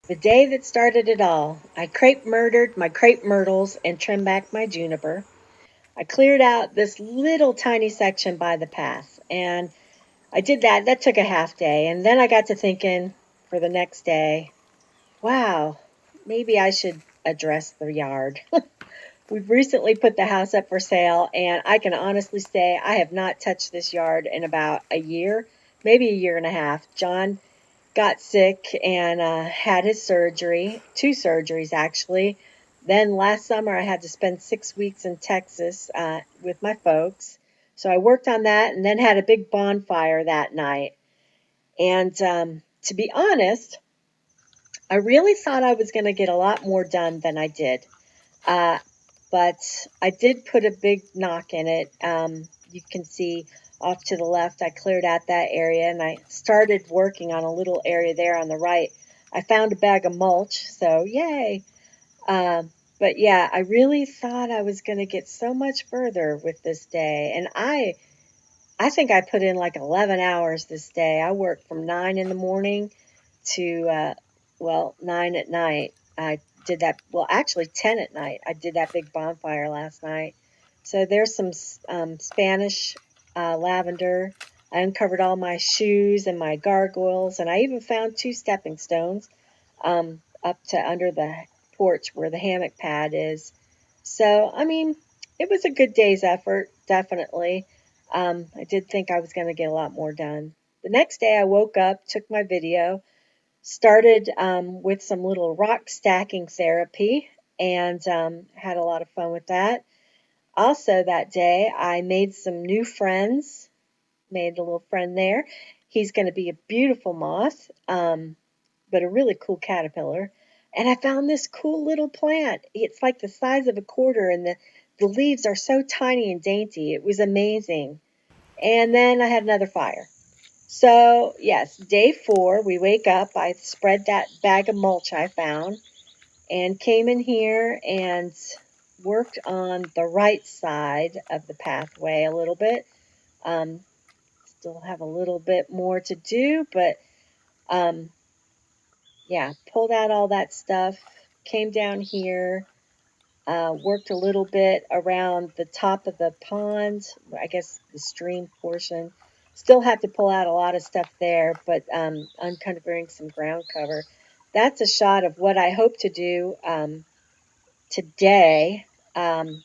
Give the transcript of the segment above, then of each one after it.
The day that started it all, I crepe murdered my crepe myrtles and trimmed back my juniper. I cleared out this little tiny section by the path, and I did that. That took a half day, and then I got to thinking for the next day, wow, maybe I should address the yard. We've recently put the house up for sale, and I can honestly say I have not touched this yard in about a year, maybe a year and a half. John got sick and had his surgery, two surgeries actually. Then last summer, I had to spend 6 weeks in Texas with my folks. So I worked on that and then had a big bonfire that night. And to be honest, I really thought I was going to get a lot more done than I did. Uh, but I did put a big knock in it. You can see off to the left, I cleared out that area and I started working on a little area there on the right. I found a bag of mulch, so yay. But yeah, I really thought I was going to get so much further with this day. And I think I put in like 11 hours this day. I worked from 9 in the morning to, 9 at night. I did that, well, actually 10 at night. I did that big bonfire last night. So there's some Spanish lavender. I uncovered all my shoes and my gargoyles, and I even found two stepping stones up to under the porch where the hammock pad is. So, I mean, it was a good day's effort, definitely. I did think I was going to get a lot more done. The next day, I woke up, took my video, started with some little rock stacking therapy, and had a lot of fun with that. Also, that day, I made some new friends, made a little friend there. He's going to be a beautiful moth, but a really cool caterpillar. And I found this cool little plant. It's like the size of a quarter, and the leaves are so tiny and dainty. It was amazing. And then I had another fire. So, yes, day 4, we wake up. I spread that bag of mulch I found and came in here and worked on the right side of the pathway a little bit. Um, Still have a little bit more to do, but um, yeah, pulled out all that stuff, came down here, worked a little bit around the top of the pond, I guess the stream portion. Still had to pull out a lot of stuff there, but uncovering some ground cover. That's a shot of what I hope to do today, um,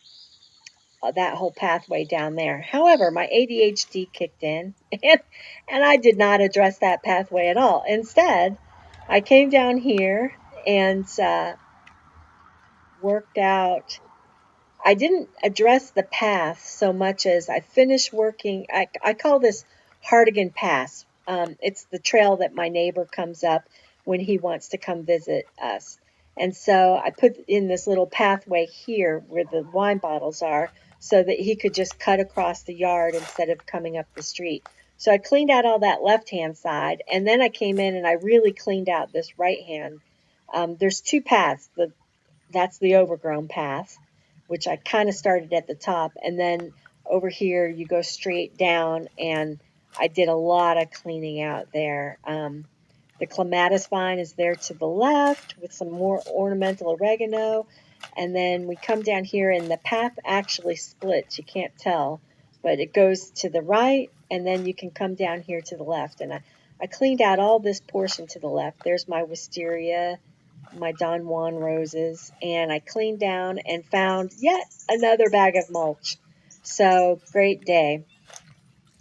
that whole pathway down there. However, my ADHD kicked in, and I did not address that pathway at all. Instead, I came down here and worked out. I didn't address the path so much as I finished working. I call this Hardigan Pass. It's the trail that my neighbor comes up when he wants to come visit us. And so I put in this little pathway here where the wine bottles are so that he could just cut across the yard instead of coming up the street. So I cleaned out all that left hand side, and then I came in and I really cleaned out this right hand. There's two paths. That's the overgrown path, which I kind of started at the top. And then over here, you go straight down, and I did a lot of cleaning out there. The clematis vine is there to the left with some more ornamental oregano. And then we come down here, and the path actually splits. You can't tell, but it goes to the right, and then you can come down here to the left. And I cleaned out all this portion to the left. There's my wisteria, my Don Juan roses, and I cleaned down and found yet another bag of mulch. So, great day.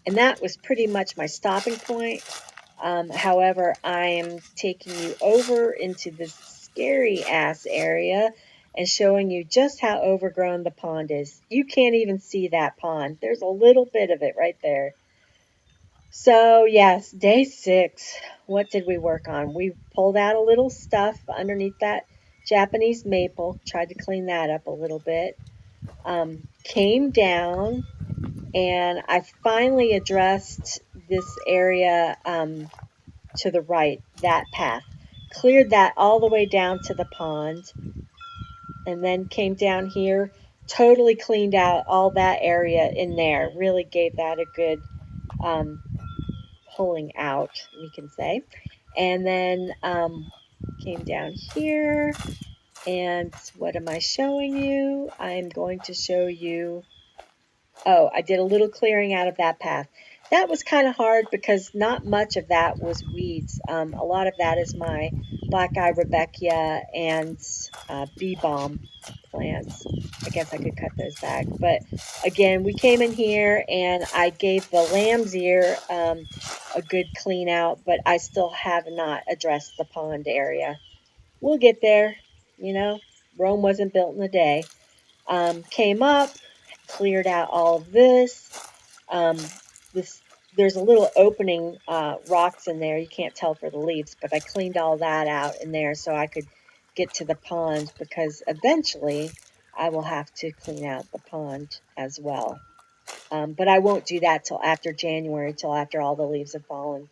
And that was pretty much my stopping point. However, I am taking you over into this scary ass area and showing you just how overgrown the pond is. You can't even see that pond. There's a little bit of it right there. So, yes, day 6. What did we work on? We pulled out a little stuff underneath that Japanese maple, tried to clean that up a little bit. Came down and I finally addressed this area to the right, that path. Cleared that all the way down to the pond and then came down here, totally cleaned out all that area in there. Really gave that a good um, pulling out, we can say. And then Came down here, and what am I showing you? I'm going to show you. Oh, I did a little clearing out of that path. That was kind of hard because not much of that was weeds. A lot of that is my black eye Rebecca and bee balm plants. I guess I could cut those back. But again, we came in here and I gave the lamb's ear a good clean out, but I still have not addressed the pond area. We'll get there. You know, Rome wasn't built in a day. Came up, cleared out all of this. This there's a little opening rocks in there. You can't tell for the leaves, but I cleaned all that out in there so I could get to the pond because eventually I will have to clean out the pond as well. But I won't do that till after January, till after all the leaves have fallen.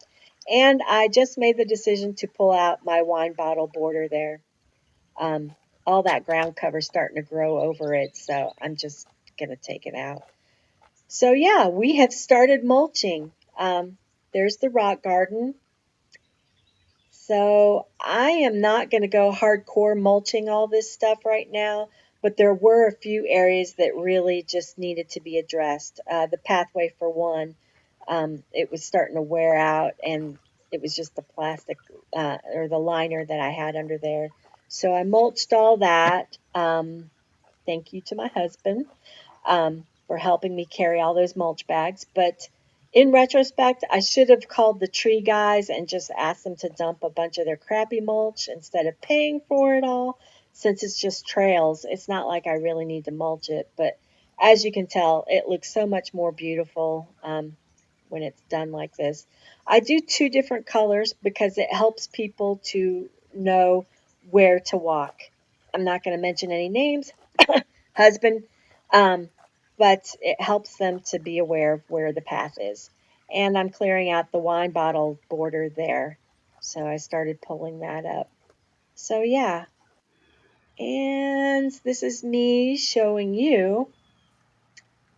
And I just made the decision to pull out my wine bottle border there. Um, all that ground cover starting to grow over it, so I'm just gonna take it out. So yeah, we have started mulching. There's the rock garden. So I am not going to go hardcore mulching all this stuff right now, but there were a few areas that really just needed to be addressed. The pathway for one, it was starting to wear out, and it was just the plastic or the liner that I had under there. So I mulched all that. Thank you to my husband for helping me carry all those mulch bags. But in retrospect, I should have called the tree guys and just asked them to dump a bunch of their crappy mulch instead of paying for it all. Since it's just trails, it's not like I really need to mulch it. But as you can tell, it looks so much more beautiful when it's done like this. I do two different colors because it helps people to know where to walk. I'm not going to mention any names, husband, um, but it helps them to be aware of where the path is. And I'm clearing out the wine bottle border there. So I started pulling that up. So yeah, and this is me showing you,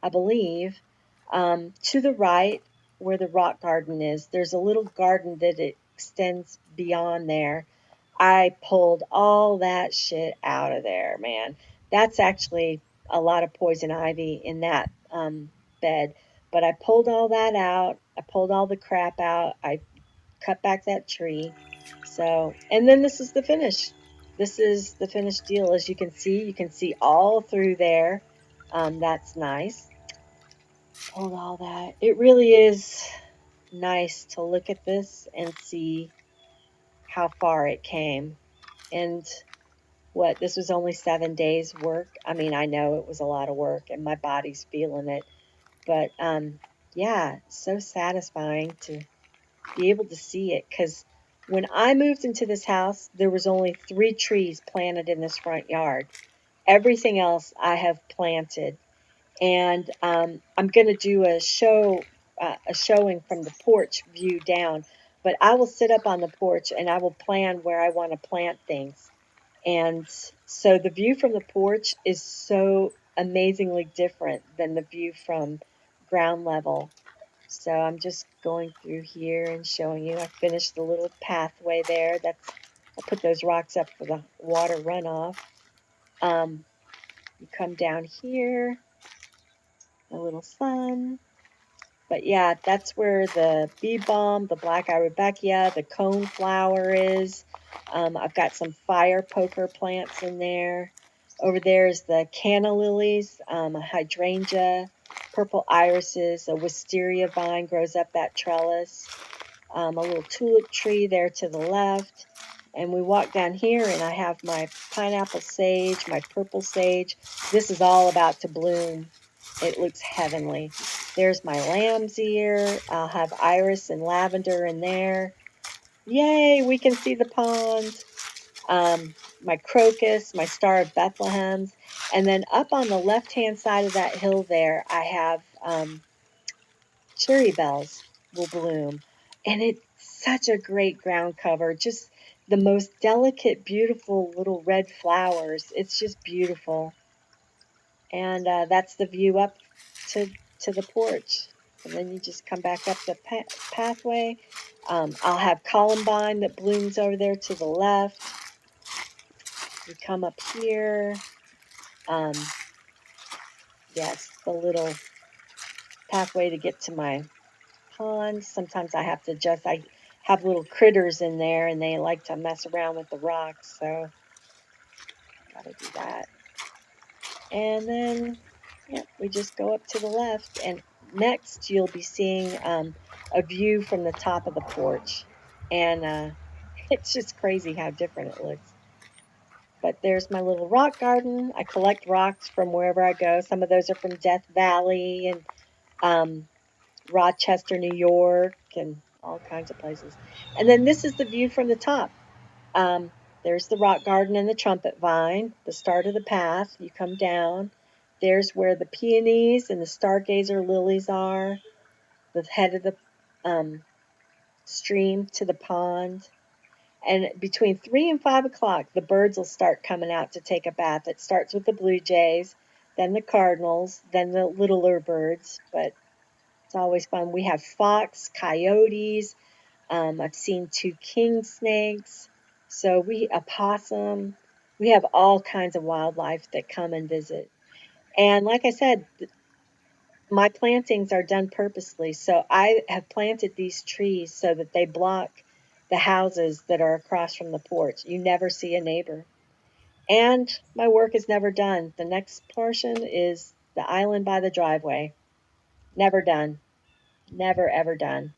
I believe, to the right where the rock garden is. There's a little garden that extends beyond there. I pulled all that shit out of there, man. That's actually a lot of poison ivy in that bed. But I pulled all that out. I pulled all the crap out. I cut back that tree. So, and then this is the finish. This is the finished deal. As you can see all through there. That's nice. Pulled all that. It really is nice to look at this and see how far it came. And what, this was only 7 days work. I mean, I know it was a lot of work and my body's feeling it, but yeah, it's so satisfying to be able to see it because when I moved into this house, there was only 3 trees planted in this front yard. Everything else I have planted, and I'm going to do a showing from the porch view down. But I will sit up on the porch and I will plan where I want to plant things. And so the view from the porch is so amazingly different than the view from ground level. So I'm just going through here and showing you. I finished the little pathway there. I put those rocks up for the water runoff. You come down here, a little sun. But yeah, that's where the bee balm, the black eye Rebecca, the cone flower is. I've got some fire poker plants in there. Over there is the canna lilies, a hydrangea, purple irises, a wisteria vine grows up that trellis, a little tulip tree there to the left. And we walk down here, and I have my pineapple sage, my purple sage. This is all about to bloom. It looks heavenly. There's my lamb's ear. I'll have iris and lavender in there. Yay, we can see the pond. My crocus, my star of Bethlehem's. And then up on the left-hand side of that hill there, I have cherry bells will bloom. And it's such a great ground cover. Just the most delicate, beautiful little red flowers. It's just beautiful. And that's the view up to, to the porch. and then you just come back up the pathway. I'll have columbine that blooms over there to the left. You come up here. Um, yes, the little pathway to get to my pond. Sometimes I have to adjust. I have little critters in there, and they like to mess around with the rocks, so gotta do that. And then, yeah, we just go up to the left, and next you'll be seeing a view from the top of the porch, and it's just crazy how different it looks. But there's my little rock garden. I collect rocks from wherever I go. Some of those are from Death Valley and um, Rochester, New York, and all kinds of places. And then this is the view from the top. Um, there's the rock garden and the trumpet vine, the start of the path. You come down. There's where the peonies and the stargazer lilies are, the head of the um, stream to the pond. And between 3 and 5 o'clock, the birds will start coming out to take a bath. It starts with the blue jays, then the cardinals, then the littler birds, but it's always fun. We have fox, coyotes. I've seen 2 king snakes. So we opossum. We have all kinds of wildlife that come and visit. And like I said, my plantings are done purposely. So I have planted these trees so that they block the houses that are across from the porch. You never see a neighbor. And my work is never done. The next portion is the island by the driveway. Never done. Never, ever done.